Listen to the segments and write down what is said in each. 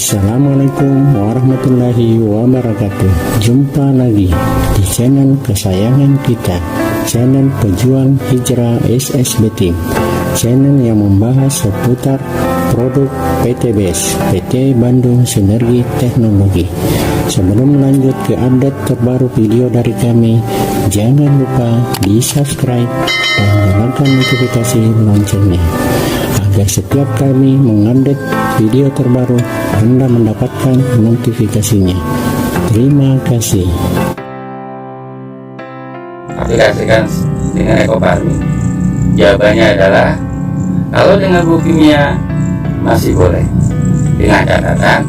Assalamualaikum warahmatullahi wabarakatuh. Jumpa lagi di channel kesayangan kita, channel pejuang hijrah SSB Team, channel yang membahas seputar produk PT BES, PT Bandung Sinergi Teknologi. Sebelum lanjut ke update terbaru video dari kami, jangan lupa di subscribe dan nyalakan notifikasi loncengnya, agar setiap kami mengupdate video terbaru Anda mendapatkan notifikasinya. Terima kasih. Aplikasikan dengan ekofarming. Jawabannya adalah kalau dengan pupuk kimia masih boleh, dengan catatan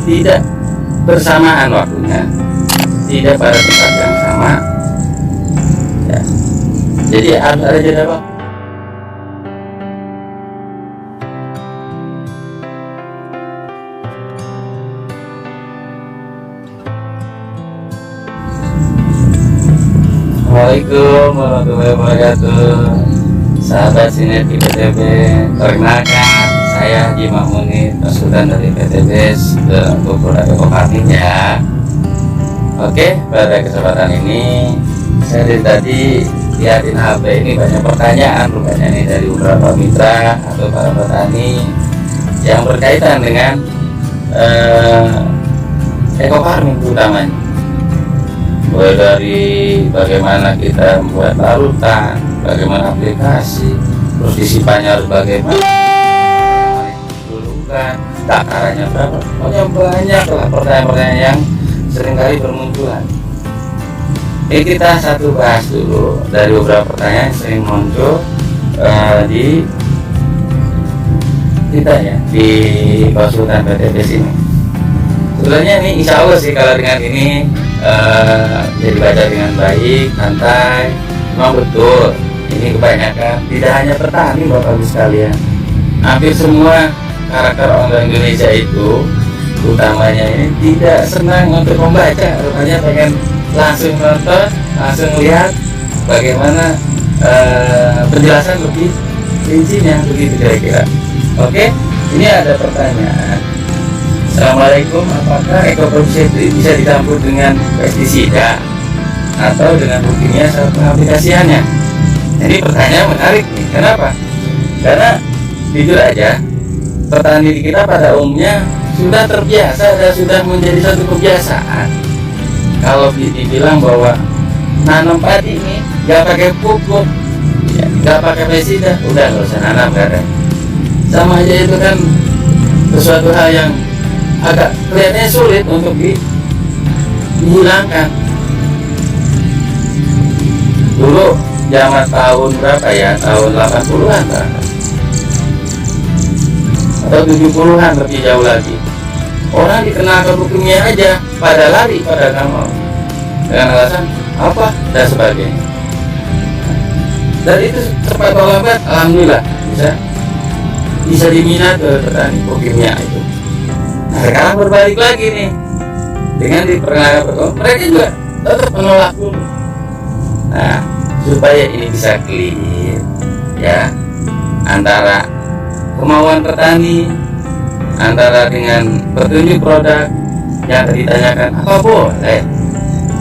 tidak bersamaan waktunya, tidak pada tempat yang sama ya. Jadi harus ada jeda waktu. Assalamualaikum warahmatullahi wabarakatuh. Sahabat Sinergi PTB, perkenalkan saya Haji Mahmunir, konsultan dari PT BES untuk produk ekofarming ya. Oke, pada kesempatan ini saya dari tadi lihatin HP ini banyak pertanyaan rupanya nih dari beberapa mitra atau para petani yang berkaitan dengan ekofarming utamanya. Mulai dari bagaimana kita membuat larutan, bagaimana aplikasi, terus disipannya harus bagaimana, dulukan, takarannya berapa, pokoknya banyak lah pertanyaan-pertanyaan yang seringkali bermunculan. Kita satu bahas dulu dari beberapa pertanyaan yang sering muncul di kita ya, di konsultan PT BES ini. Sebenarnya ini insya Allah sih kalau dengan ini jadi baca dengan baik, santai. Memang betul, ini kebanyakan tidak hanya petani Bapak Ibu sekalian, hampir semua karakter orang Indonesia itu utamanya ini tidak senang untuk membaca, rupanya pengen langsung nonton, langsung lihat bagaimana penjelasan lebih rincinya, begitu kira-kira. Oke, ini ada pertanyaan. Assalamualaikum, apakah ekoproduksi bisa dicampur dengan pestisida atau dengan pupuk kimia saat pengaplikasiannya? Ini pertanyaan menarik nih. Kenapa? Karena jujur aja, petani di kita pada umumnya sudah terbiasa dan sudah menjadi satu kebiasaan. Kalau dibilang bahwa nanam padi ini nggak pakai pupuk, nggak pakai pestisida, udah nggak usah nanam katanya. Sama aja itu kan sesuatu hal yang agak kelihatannya sulit untuk dihilangkan. Dulu zaman tahun berapa ya, tahun 80-an atau 70-an lebih jauh lagi, orang dikenal ke pupuk kimia aja pada lari, pada nggak mau, dengan alasan apa dan sebagainya. Dan itu cepat atau lambat alhamdulillah bisa diminat ke petani pupuk kimia itu. Nah, sekarang berbalik lagi nih dengan diperkenalkan betul, mereka juga tetap menolak dulu. Nah, supaya ini bisa clear ya antara kemauan petani, antara dengan petunjuk produk yang tadi ditanyakan, apa boleh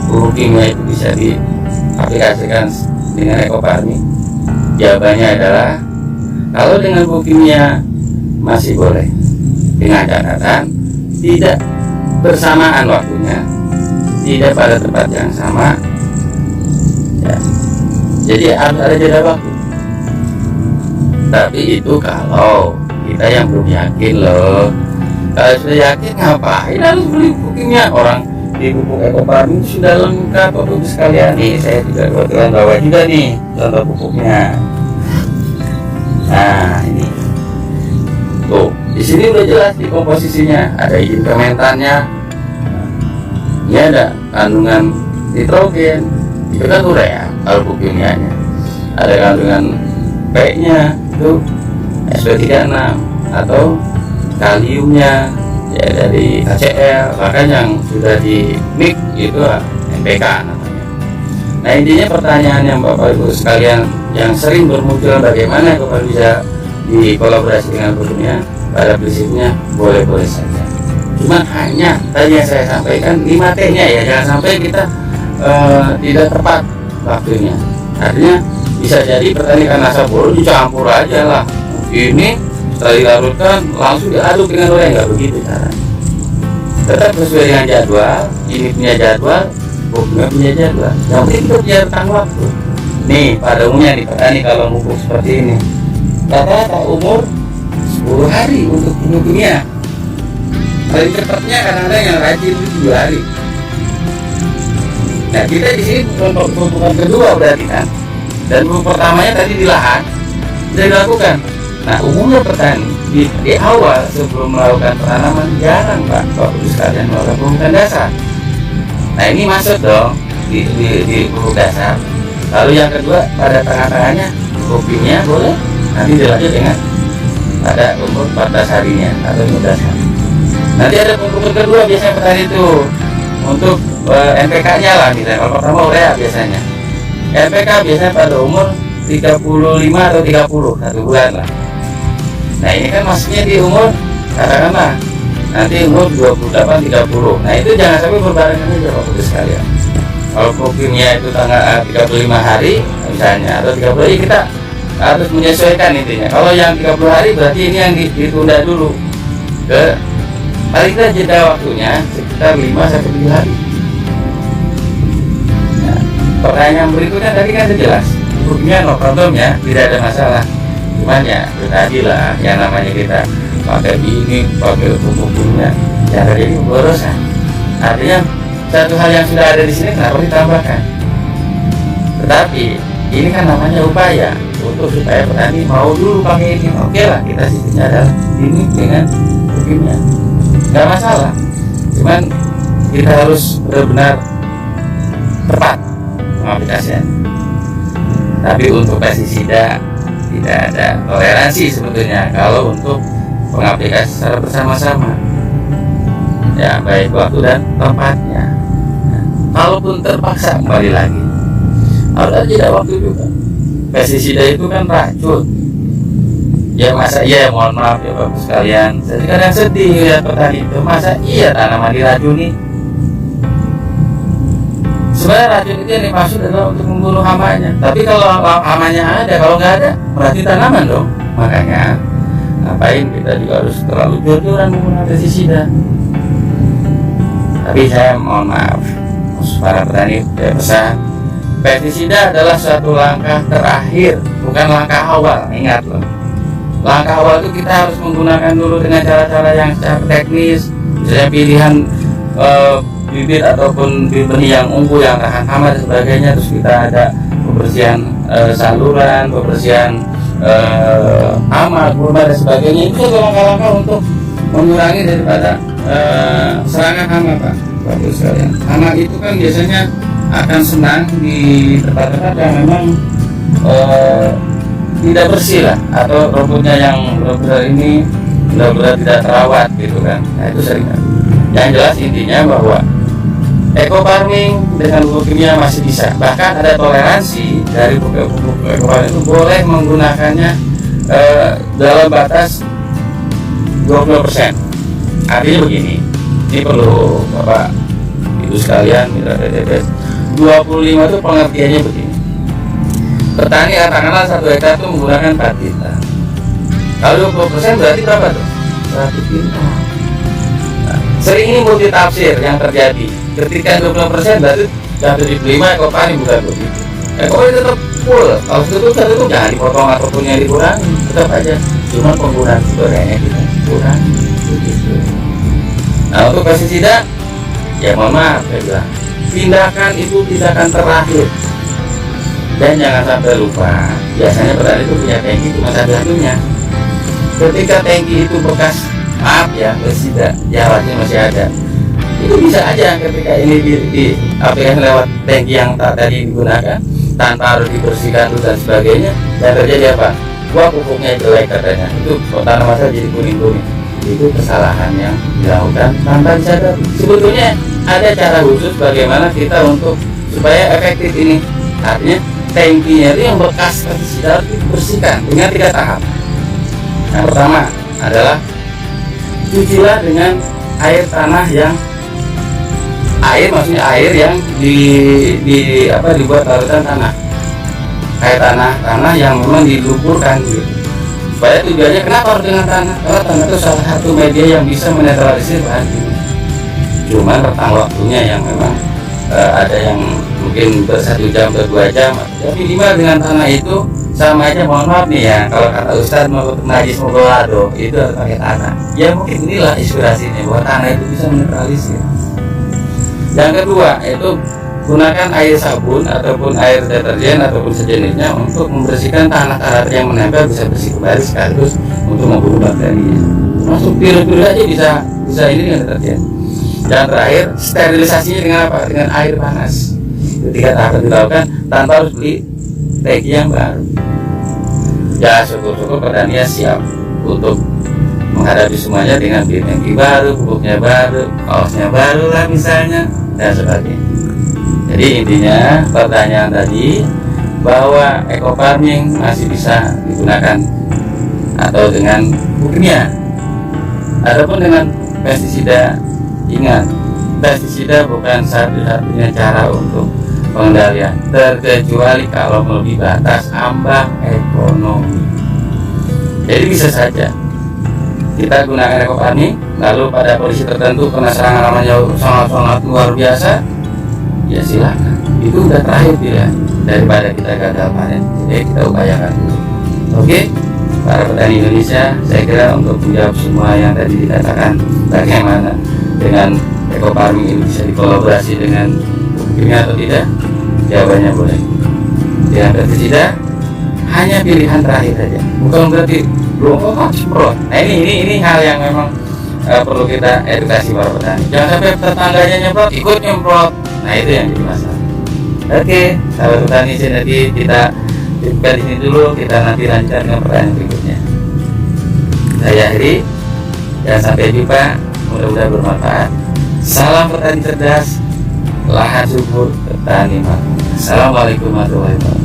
pupuk kimia itu bisa diaplikasikan dengan ekofarming? Jawabannya adalah kalau dengan pupuk kimia masih boleh, dengan catatan tidak bersamaan waktunya, tidak pada tempat yang sama ya. Jadi harus ada jeda waktu. Tapi itu kalau kita yang belum yakin loh. Kalau sudah yakin ngapain harus beli pupuk kimia? Orang di pupuk ekofarming sudah lengkap Bapak Ibu sekalian. Nih saya juga kebetulan bawa juga nih contoh pupuknya. Nah ini tuh, di sini udah jelas di komposisinya, ada izin kementannya. Ini ada kandungan nitrogen, itu kan urea kalau pupuk kimianya. Ada kandungan P-nya itu sp36 atau kaliumnya ya dari HCl, bahkan yang sudah di mix itu NPK namanya. Nah intinya pertanyaan yang Bapak Ibu sekalian yang sering bermunculan, bagaimana Bapak bisa dikolaborasi dengan produknya, pada prinsipnya boleh-boleh saja. Cuman hanya tadi yang saya sampaikan 5T-nya ya, jangan sampai kita tidak tepat waktunya. Artinya bisa jadi petani karena sabur dicampur aja lah, ini setelah dilarutkan langsung diaduk dengan oleh, nggak begitu caranya. Tetap sesuai dengan jadwal, ini punya jadwal, pupuknya punya jadwal. Yang penting kita punya rentang waktu. Nih pada umumnya nih petani kalau pupuk seperti ini, rata-rata umur 10 hari untuk pupuk kimia. Paling cepatnya kadang-kadang yang rajin itu 2 hari. Nah kita di sini pupukan kedua berarti kan, dan pupuk pertamanya tadi di lahan sudah dilakukan. Nah umumnya petani di awal sebelum melakukan penanaman jarang Pak Bapak Ibu sekalian melakukan pemupukan dasar. Nah ini masuk dong di pupuk dasar. Lalu yang kedua pada tengah-tengahnya pupuk kimia boleh, nanti dilanjut dengan pada umur 14 harinya atau 15 hari. Nanti ada pupuk kedua biasanya petani itu untuk NPK-nya lah, misalnya kalau pertama urea biasanya. NPK biasanya pada umur 35 atau 30, 1 bulan lah. Nah ini kan masuknya di umur katakanlah nanti umur 28-30. Nah itu jangan sampai berbarengan aja Bapak Ibu sekalian. Kalau pupuknya itu tanggal 35 hari misalnya atau 30 hari, kita harus menyesuaikan intinya. Kalau yang 30 hari berarti ini yang ditunda dulu ke paling tidak jeda waktunya sekitar 5-7 hari. Nah, pertanyaan berikutnya tadi kan sudah jelas, pupuknya no problem ya, tidak ada masalah. Cuman ya itu tadi lah yang namanya kita pakai ini, pakai pupuk kimia, jangan terjadi pemborosan. Artinya satu hal yang sudah ada di sini kenapa ditambahkan? Tetapi ini kan namanya upaya untuk supaya petani mau dulu pakai ini. Oke lah, kita sistemnya adalah ini dengan pupuk kimia, nggak masalah. Cuman kita harus benar-benar tepat pengaplikasian. Tapi untuk pestisida tidak ada toleransi sebetulnya kalau untuk pengaplikasi secara bersama-sama, ya baik waktu dan tempatnya. Nah, kalaupun terpaksa kembali lagi harus ada jeda waktu juga. Pestisida itu kan racun. Ya masa iya, mohon maaf ya Bapak sekalian, saya kadang sedih lihat petani itu, masa iya tanaman diracuni. Sebenarnya racun itu yang dimaksud adalah untuk membunuh hamanya. Tapi kalau hamanya ada, kalau nggak ada berarti tanaman dong. Makanya ngapain kita juga harus terlalu jor-joran menggunakan pestisida. Tapi saya mohon maaf, para petani saya pesan, pestisida adalah suatu langkah terakhir, bukan langkah awal. Ingat loh, langkah awal itu kita harus menggunakan dulu dengan cara-cara yang secara teknis, misalnya pilihan bibit ataupun benih yang unggul yang tahan hama dan sebagainya. Terus kita ada pembersihan saluran, pembersihan hama, kurma dan sebagainya. Itu adalah langkah-langkah untuk mengurangi daripada serangan hama Pak Bapak sekalian. Hama itu kan biasanya akan senang di tempat-tempat yang memang tidak bersih lah, atau rumputnya yang benar-benar ini benar-benar tidak terawat gitu kan. Nah itu sering. Yang jelas intinya bahwa eco farming dengan pupuk kimia masih bisa, bahkan ada toleransi dari pupuk eco farming itu boleh menggunakannya dalam batas 20%. Artinya begini, ini perlu Bapak Ibu sekalian mitra TTPS, 25 itu pengertiannya begini. Petani katakanlah 1 hektar itu menggunakan 4 kintal. Kalau 20% berarti berapa tuh? 100 kintal. Nah, sering ini multi tafsir yang terjadi. Ketika 20% berarti 175 eco farming, bukan begitu. Eco farming tetap full. Kalau itu jangan dipotong ataupun yang dikurangi, tetap aja. Cuma penggunaan sebenarnya kita kurangi begitu. Nah untuk pestisida, ya mohon maaf saya bilang, tindakan itu tindakan terakhir. Dan jangan sampai lupa, biasanya petani itu punya tangki cuma satu-satunya. Ketika tangki itu bekas, maaf ya, pestisida jaraknya masih ada, itu bisa aja ketika ini di aplikasi lewat tangki yang tadi digunakan tanpa harus dibersihkan dan sebagainya, dan terjadi apa? Wah pupuknya jelek katanya, itu tanaman saya jadi kuning-kuning. Itu kesalahan yang dilakukan tanpa disadari. Sebetulnya ada cara khusus bagaimana kita untuk supaya efektif ini. Artinya tangkinya itu yang bekas pestisida harus dibersihkan dengan 3 tahap. Yang pertama adalah cucilah dengan air tanah yang maksudnya air yang dibuat larutan tanah, air tanah yang memang diluburkan gitu. Supaya tujuannya kenapa harus dengan tanah? Karena tanah itu salah satu media yang bisa menetralisir bahan kimia. Cuman rentang waktunya yang memang ada yang mungkin ber1 jam, ber2 jam, tapi minimal dengan tanah itu sama aja. Mohon maaf nih ya, kalau kata Ustadz mau najis mau belado itu harus pakai tanah. Ya mungkin inilah inspirasinya bahwa tanah itu bisa menetralisir. Yang kedua itu gunakan air sabun ataupun air deterjen ataupun sejenisnya untuk membersihkan tanah yang menempel, bisa bersih kembali sekaligus untuk membunuh bakteri. Masuk virus-virus aja bisa ini dengan deterjen. Dan terakhir, sterilisasinya dengan apa? Dengan air panas. Ketika tahapan dilakukan tanpa harus beli teki yang baru. Ya syukur-syukur petani siap untuk menghadapi semuanya dengan beli teki baru, pupuknya baru, kaosnya baru lah misalnya, dan sebagainya. Jadi intinya pertanyaan tadi bahwa eco farming masih bisa digunakan atau dengan pupuk kimia. Adapun dengan pestisida, ingat, pestisida bukan satu-satunya cara untuk pengendalian, terkecuali kalau melebihi batas ambang ekonomi. Jadi bisa saja kita gunakan eco farming, lalu pada kondisi tertentu kena serangan namanya sangat-sangat luar biasa, ya silakan, itu udah terakhir pilihan daripada kita gagal panen. Jadi kita upayakan dulu. Oke, para petani Indonesia, saya kira untuk menjawab semua yang tadi dikatakan bagaimana dengan eco farming ini bisa dikolaborasi dengan pupuk kimia atau tidak, jawabannya boleh. Dengan pestisida hanya pilihan terakhir saja, bukan berarti belum semprot. Nah ini hal yang memang perlu kita edukasi para petani. Jangan sampai tetangganya nyemprot ikut nyemprot. Nah itu yang jadi masalah. Oke, sahabat petani, jadi kita cukupkan di sini dulu. Kita nanti lanjutkan dengan pertanyaan berikutnya. Saya akhiri dan sampai jumpa. Mudah-mudahan bermanfaat. Salam petani cerdas, lahan subur, petani makmur. Assalamualaikum warahmatullahi wabarakatuh.